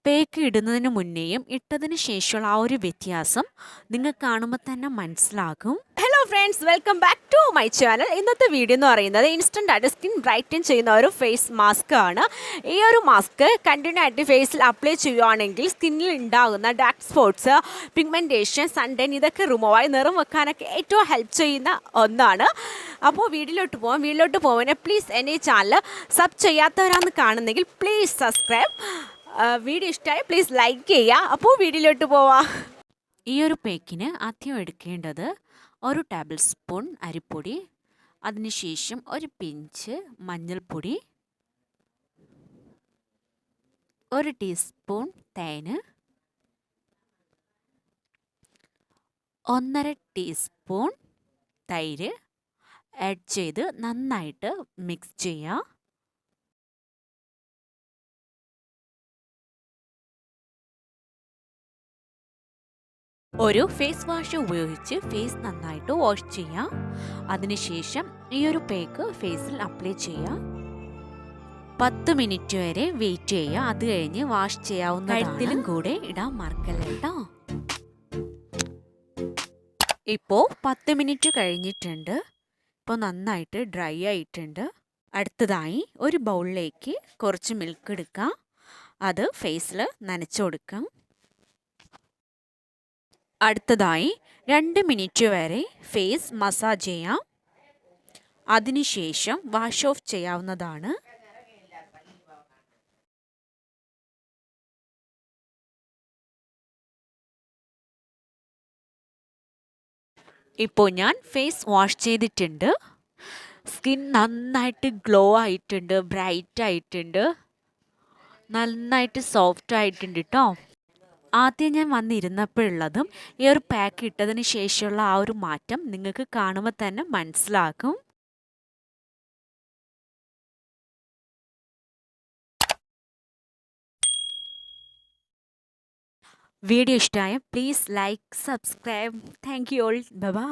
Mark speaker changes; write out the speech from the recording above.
Speaker 1: പേക്ക് ഇടുന്നതിന് മുന്നേയും ഇട്ടതിന് ശേഷമുള്ള ആ ഒരു വ്യത്യാസം നിങ്ങൾക്ക് കാണുമ്പോൾ തന്നെ മനസ്സിലാകും. Hello friends, welcome back to my channel. ഇന്നത്തെ വീഡിയോ എന്ന് പറയുന്നത് ഇൻസ്റ്റൻ്റ് ആയിട്ട് സ്കിൻ ബ്രൈറ്റൻ ചെയ്യുന്ന ഒരു ഫേസ് മാസ്ക് ആണ്. ഈ ഒരു മാസ്ക് കണ്ടിന്യൂ ആയിട്ട് ഫേസിൽ അപ്ലൈ ചെയ്യുകയാണെങ്കിൽ സ്കിന്നിൽ ഉണ്ടാകുന്ന ഡാർക്ക് സ്പോട്ട്സ്, പിഗ്മെൻറ്റേഷൻ, സൺടൈൻ ഇതൊക്കെ റിമൂവായി നിറം വെക്കാനൊക്കെ ഏറ്റവും ഹെൽപ്പ് ചെയ്യുന്ന ഒന്നാണ്. അപ്പോൾ വീഡിയോയിലോട്ട് പോകുന്നതിന് പ്ലീസ് എൻ്റെ ഈ ചാനൽ സബ് ചെയ്യാത്തവരാണെന്ന് കാണുന്നെങ്കിൽ പ്ലീസ് സബ്സ്ക്രൈബ്. വീഡിയോ ഇഷ്ടമായി പ്ലീസ് ലൈക്ക് ചെയ്യുക. അപ്പോൾ വീഡിയോയിലോട്ട് പോവാം. ഈ ഒരു പേക്കിന് ആദ്യം എടുക്കേണ്ടത് 1 ടേബിൾ സ്പൂൺ അരിപ്പൊടി, അതിനുശേഷം 1 പിഞ്ച് മഞ്ഞൾപ്പൊടി, 1 ടീസ്പൂൺ തേന്, 1.5 ടീസ്പൂൺ തൈര് ആഡ് ചെയ്ത് നന്നായിട്ട് മിക്സ് ചെയ്യുക. ഒരു ഫേസ് വാഷ് ഉപയോഗിച്ച് ഫേസ് നന്നായിട്ട് വാഷ് ചെയ്യാം. അതിനുശേഷം ഈ ഒരു പേക്ക് ഫേസിൽ അപ്ലൈ ചെയ്യാം. 10 മിനിറ്റ് വരെ വെയിറ്റ് ചെയ്യുക. അത് കഴിഞ്ഞ് വാഷ് ചെയ്യാവുന്ന കഴുത്തിലും കൂടെ ഇടാൻ മറക്കല്ല കേട്ടോ. ഇപ്പോൾ 10 മിനിറ്റ് കഴിഞ്ഞിട്ടുണ്ട്. ഇപ്പോൾ നന്നായിട്ട് ഡ്രൈ ആയിട്ടുണ്ട്. അടുത്തതായി ഒരു ബൗളിലേക്ക് കുറച്ച് മിൽക്ക് എടുക്കാം. അത് ഫേസിൽ നനച്ചു കൊടുക്കാം. അടുത്തതായി 2 മിനിറ്റ് വരെ ഫേസ് മസാജ് ചെയ്യാം. അതിനുശേഷം വാഷ് ഓഫ് ചെയ്യാവുന്നതാണ്. ഇപ്പോൾ ഞാൻ ഫേസ് വാഷ് ചെയ്തിട്ടുണ്ട്. സ്കിൻ നന്നായിട്ട് ഗ്ലോ ആയിട്ടുണ്ട്, ബ്രൈറ്റ് ആയിട്ടുണ്ട്, നന്നായിട്ട് സോഫ്റ്റ് ആയിട്ടുണ്ട് കേട്ടോ. ആദ്യം ഞാൻ വന്നിരുന്നപ്പോഴുള്ളതും ഈ ഒരു പാക്ക് ഇട്ടതിന് ശേഷമുള്ള ആ ഒരു മാറ്റം നിങ്ങൾക്ക് കാണുമ്പോൾ തന്നെ മനസ്സിലാക്കും. വീഡിയോ ഇഷ്ടമായ please like, subscribe. Thank you all. By.